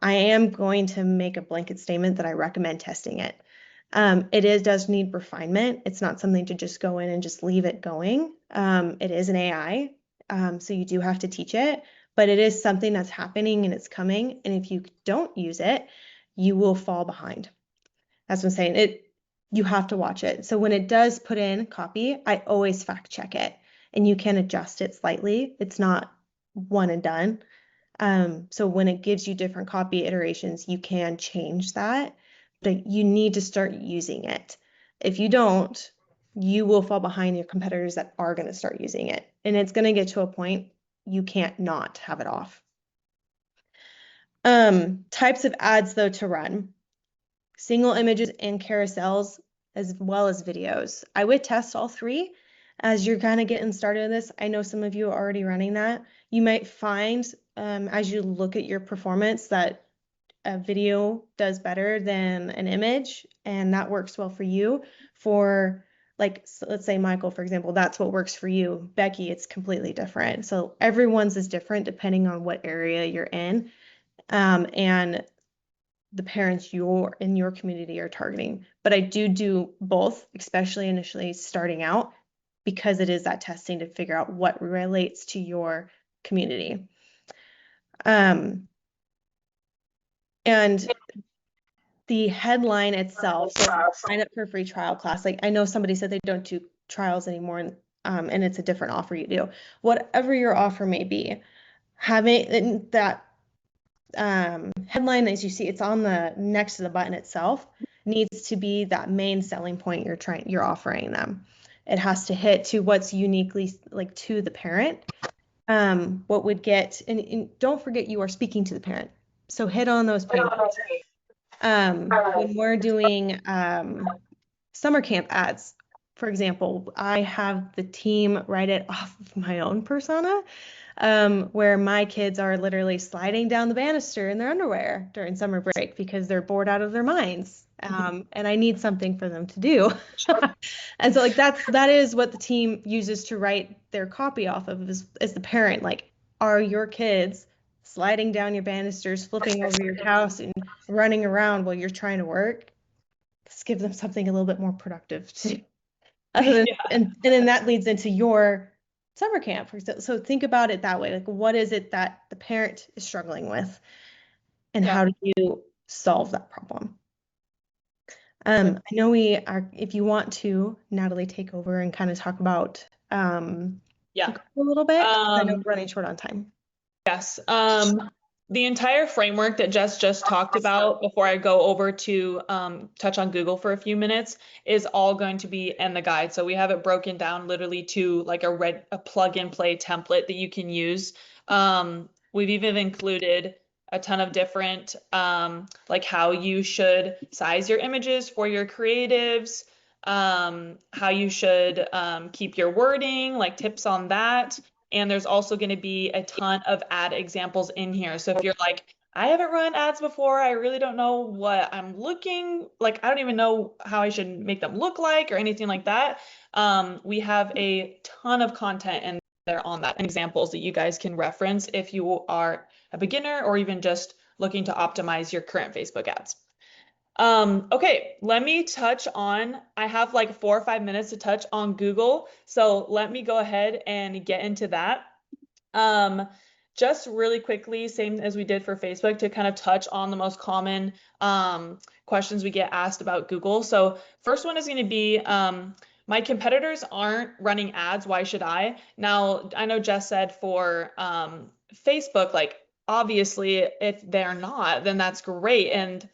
I am going to make a blanket statement that I recommend testing it. It does need refinement. It's not something to just go in and just leave it going. It is an AI, so you do have to teach it, but it is something that's happening and it's coming. And if you don't use it, you will fall behind. That's what I'm saying. You have to watch it. So when it does put in copy, I always fact check it, and you can adjust it slightly. It's not one and done. So when it gives you different copy iterations, you can change that, but you need to start using it. If you don't, you will fall behind your competitors that are going to start using it. And it's going to get to a point you can't not have it off. Types of ads though to run. Single images and carousels, as well as videos. I would test all 3 as you're kind of getting started in this. I know some of you are already running that. You might find as you look at your performance that a video does better than an image, and that works well for you. For like, so let's say Michael, for example, that's what works for you. Becky, it's completely different. So everyone's is different depending on what area you're in. And the parents in your community are targeting. But I do both, especially initially starting out. because it is that testing to figure out what relates to your community. And the headline itself, so sign up for a free trial class. Like I know somebody said they don't do trials anymore, and it's a different offer you do. Whatever your offer may be, having that headline, as you see, it's on the next to the button itself, needs to be that main selling point you're offering them. It has to hit to what's uniquely like to the parent. What would get, and don't forget you are speaking to the parent. So hit on those pain points. When we're doing summer camp ads, for example, I have the team write it off of my own persona, where my kids are literally sliding down the banister in their underwear during summer break because they're bored out of their minds. And I need something for them to do. And so like that is what the team uses to write their copy off of is the parent. Like, are your kids sliding down your banisters, flipping over your couch and running around while you're trying to work? Let's give them something a little bit more productive to do. Other than, and then that leads into your summer camp. So think about it that way. Like, what is it that the parent is struggling with, and how do you solve that problem? I know we are, if you want to, Natalie, take over and kind of talk about a little bit. I know we're running short on time. Yes. The entire framework that Jess just talked about before I go over to touch on Google for a few minutes is all going to be in the guide. So we have it broken down literally to like a plug and play template that you can use. We've even included a ton of different like how you should size your images for your creatives, how you should keep your wording, like tips on that. And there's also going to be a ton of ad examples in here. So if you're like, I haven't run ads before, I really don't know what I'm looking like, I don't even know how I should make them look like or anything like that. We have a ton of content in there on that and examples that you guys can reference if you are a beginner or even just looking to optimize your current Facebook ads. Okay, let me touch on, I have like 4 or 5 minutes to touch on Google. So let me go ahead and get into that. Just really quickly, same as we did for Facebook, to kind of touch on the most common questions we get asked about Google. So first one is going to be, my competitors aren't running ads, why should I? Now, I know Jess said for Facebook, like obviously if they're not, then that's great. And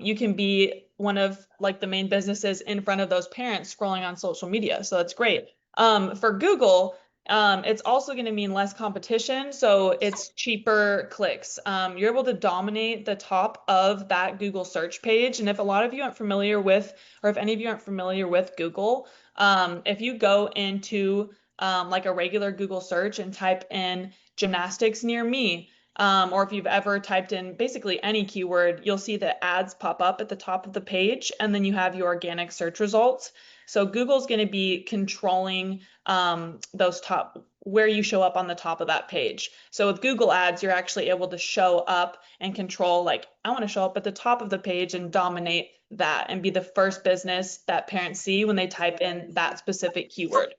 you can be one of like the main businesses in front of those parents scrolling on social media. So that's great. For Google, it's also going to mean less competition. So it's cheaper clicks. You're able to dominate the top of that Google search page. And if a lot of you aren't familiar with, or if any of you aren't familiar with Google, if you go into like a regular Google search and type in gymnastics near me, or if you've ever typed in basically any keyword, you'll see the ads pop up at the top of the page, and then you have your organic search results. So Google's going to be controlling those top, where you show up on the top of that page. So with Google Ads, you're actually able to show up and control, like, I want to show up at the top of the page and dominate that and be the first business that parents see when they type in that specific keyword.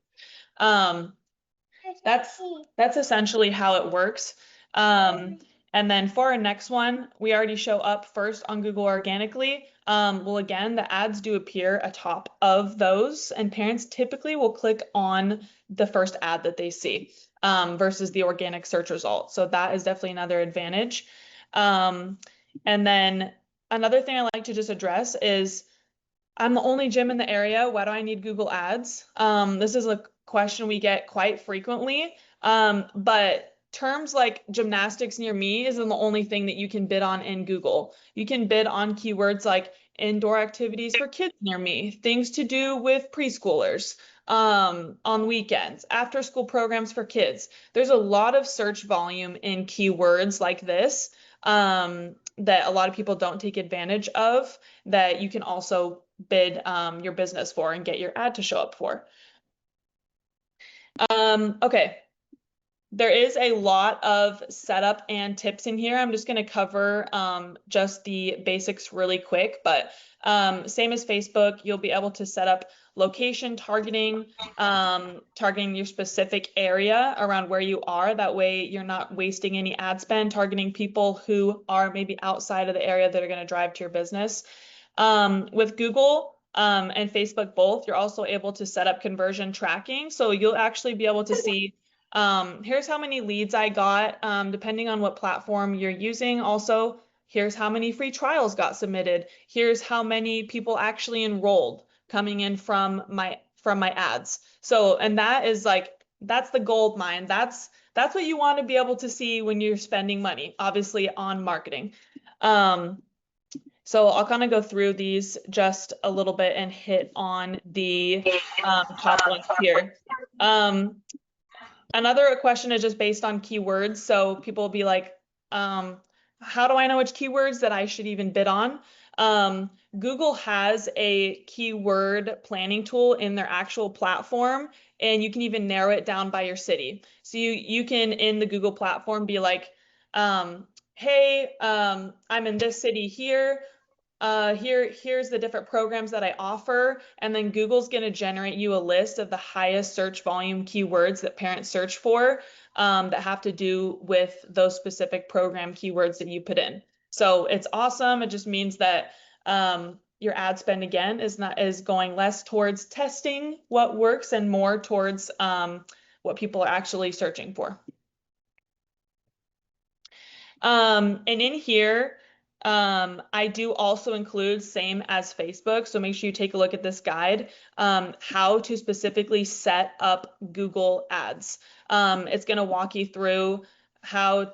That's essentially how it works. And then for our next one, we already show up first on Google organically. Well, again, the ads do appear atop of those, and parents typically will click on the first ad that they see versus the organic search result. So that is definitely another advantage. And then another thing I like to just address is, I'm the only gym in the area. Why do I need Google Ads? This is a question we get quite frequently. But terms like gymnastics near me isn't the only thing that you can bid on in Google. You can bid on keywords like indoor activities for kids near me, things to do with preschoolers on weekends, after school programs for kids. There's a lot of search volume in keywords like this that a lot of people don't take advantage of, that you can also bid your business for and get your ad to show up for. Okay. there is a lot of setup and tips in here. I'm just going to cover just the basics really quick, but same as Facebook, you'll be able to set up location targeting, targeting your specific area around where you are. That way you're not wasting any ad spend targeting people who are maybe outside of the area that are going to drive to your business. With Google and Facebook both, you're also able to set up conversion tracking. So you'll actually be able to see here's how many leads I got, depending on what platform you're using. Also, here's how many free trials got submitted. Here's how many people actually enrolled coming in from my ads. So, and that is like, that's the gold mine. That's what you want to be able to see when you're spending money, obviously on marketing. So I'll kind of go through these just a little bit and hit on the top ones here. Another question is just based on keywords. So people will be like, how do I know which keywords that I should even bid on? Google has a keyword planning tool in their actual platform, and you can even narrow it down by your city. So you can, in the Google platform, be like, hey, I'm in this city here. Here's the different programs that I offer, and then Google's going to generate you a list of the highest search volume keywords that parents search for that have to do with those specific program keywords that you put in. So it's awesome. It just means that your ad spend again is going less towards testing what works and more towards what people are actually searching for. And in here, I do also include, same as Facebook, so make sure you take a look at this guide, how to specifically set up Google Ads. It's going to walk you through how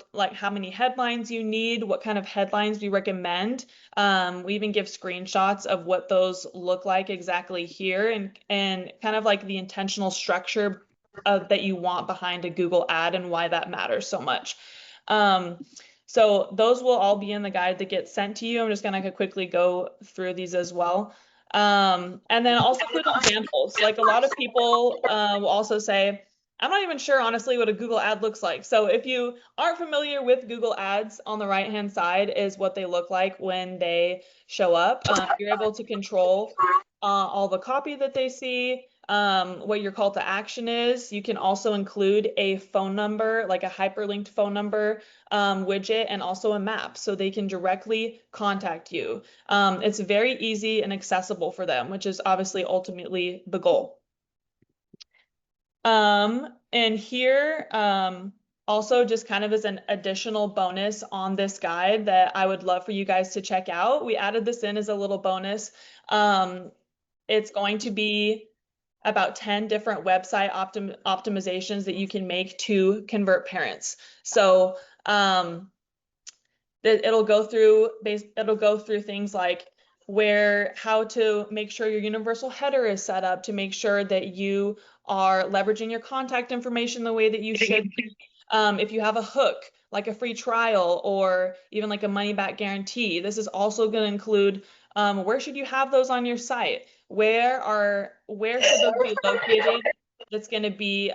many headlines you need, what kind of headlines we recommend. We even give screenshots of what those look like exactly here, and kind of like the intentional structure that you want behind a Google ad and why that matters so much. So those will all be in the guide that gets sent to you. I'm just going to quickly go through these as well. And then also include examples. Like a lot of people will also say, I'm not even sure, honestly, what a Google ad looks like. So if you aren't familiar with Google ads, on the right-hand side is what they look like when they show up. You're able to control all the copy that they see, what your call to action is. You can also include a phone number, like a hyperlinked phone number widget, and also a map so they can directly contact you. It's very easy and accessible for them, which is obviously ultimately the goal. And here, also just kind of as an additional bonus on this guide that I would love for you guys to check out, we added this in as a little bonus. It's going to be about 10 different website optimizations that you can make to convert parents. So it'll go through things like how to make sure your universal header is set up to make sure that you are leveraging your contact information the way that you should. If you have a hook, like a free trial or even like a money back guarantee, this is also going to include where should you have those on your site? Where should those be located? That's going to be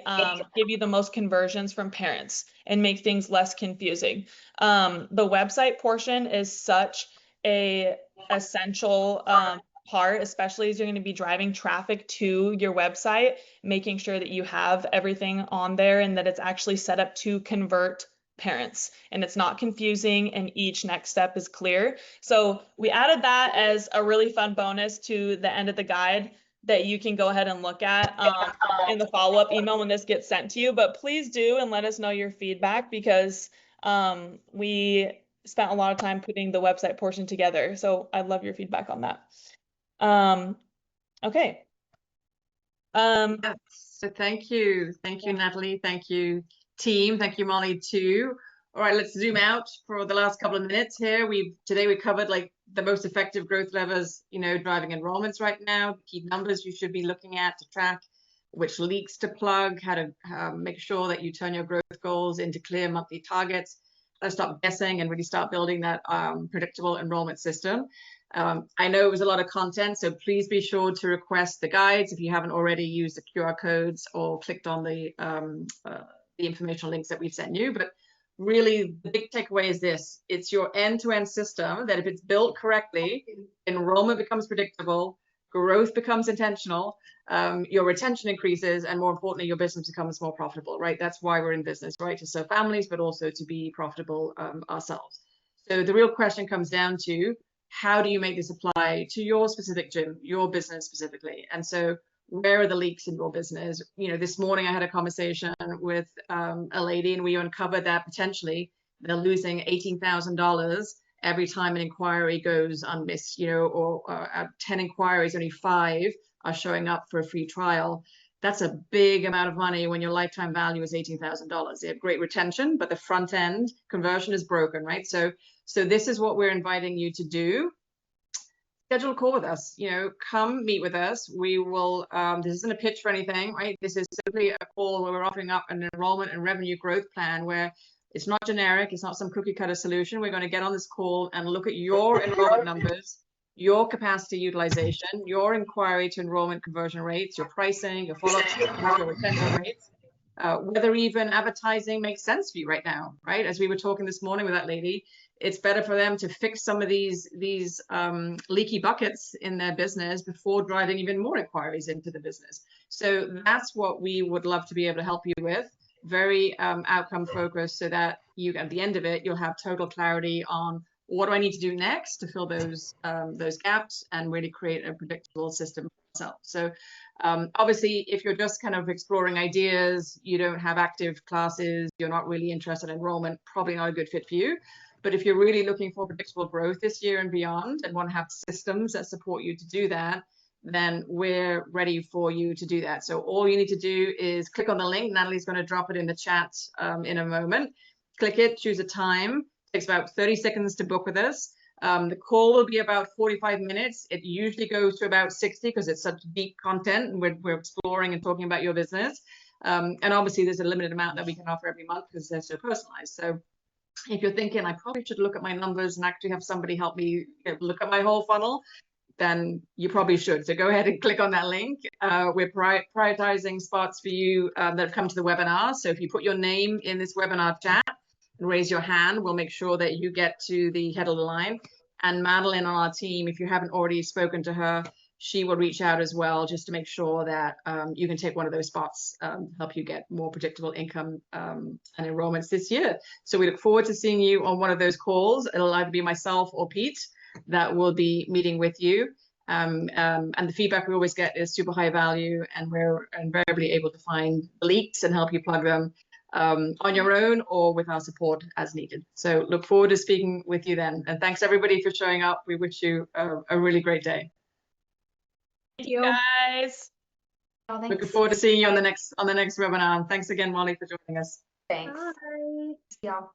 give you the most conversions from parents and make things less confusing. The website portion is such a essential part, especially as you're going to be driving traffic to your website, making sure that you have everything on there and that it's actually set up to convert parents and it's not confusing and each next step is clear. So we added that as a really fun bonus to the end of the guide that you can go ahead and look at in the follow-up email when this gets sent to you. But please do and let us know your feedback, because we spent a lot of time putting the website portion together. So I'd love your feedback on that. Okay. So thank you, Natalie. Thank you, team. Thank you, Molly, too. All right, let's zoom out for the last couple of minutes here. Today we covered like the most effective growth levers, driving enrollments right now, key numbers you should be looking at to track, which leaks to plug, how to make sure that you turn your growth goals into clear monthly targets, how to stop guessing and really start building that predictable enrollment system. I know it was a lot of content, so please be sure to request the guides if you haven't already used the QR codes or clicked on the the informational links that we've sent you. But really, the big takeaway is this: it's your end-to-end system that, if it's built correctly, enrollment becomes predictable, growth becomes intentional, your retention increases, and more importantly, your business becomes more profitable, right? That's why we're in business, right? To serve families, but also to be profitable ourselves. So the real question comes down to, how do you make this apply to your specific gym, your business specifically? And so, where are the leaks in your business? You know, this morning I had a conversation with a lady, and we uncovered that potentially they're losing $18,000 every time an inquiry goes unmissed, you know, or out of 10 inquiries, only 5 are showing up for a free trial. That's a big amount of money when your lifetime value is $18,000. They have great retention, but the front end conversion is broken, right? So this is what we're inviting you to do. Schedule a call with us, you know, come meet with us. We will, this isn't a pitch for anything, right? This is simply a call where we're offering up an enrollment and revenue growth plan where it's not generic, it's not some cookie cutter solution. We're going to get on this call and look at your enrollment numbers, your capacity utilization, your inquiry to enrollment conversion rates, your pricing, your follow-up systems, your retention rates, whether even advertising makes sense for you right now, right? As we were talking this morning with that lady, it's better for them to fix some of these leaky buckets in their business before driving even more inquiries into the business. So that's what we would love to be able to help you with. Very outcome focused, so that you, at the end of it, you'll have total clarity on what do I need to do next to fill those gaps and really create a predictable system for yourself. So obviously, if you're just kind of exploring ideas, you don't have active classes, you're not really interested in enrollment, probably not a good fit for you. But if you're really looking for predictable growth this year and beyond, and want to have systems that support you to do that, then we're ready for you to do that. So all you need to do is click on the link. Natalie's going to drop it in the chat in a moment. Click it, choose a time. It takes about 30 seconds to book with us. The call will be about 45 minutes. It usually goes to about 60 because it's such deep content, and we're exploring and talking about your business. And obviously, there's a limited amount that we can offer every month because they're so personalized. So if you're thinking, I probably should look at my numbers and actually have somebody help me look at my whole funnel, then you probably should. So go ahead and click on that link. We're prioritizing spots for you that have come to the webinar. So if you put your name in this webinar chat and raise your hand, we'll make sure that you get to the head of the line. And Madeline on our team, if you haven't already spoken to her, she will reach out as well, just to make sure that you can take one of those spots, help you get more predictable income and enrollments this year. So we look forward to seeing you on one of those calls. It'll either be myself or Pete that will be meeting with you. And the feedback we always get is super high value, and we're invariably able to find the leaks and help you plug them on your own or with our support as needed. So look forward to speaking with you then. And thanks everybody for showing up. We wish you a really great day. Thank you, guys. Oh, thanks. Looking forward to seeing you on the next webinar. Thanks again, Molly, for joining us. Thanks. Bye. See y'all.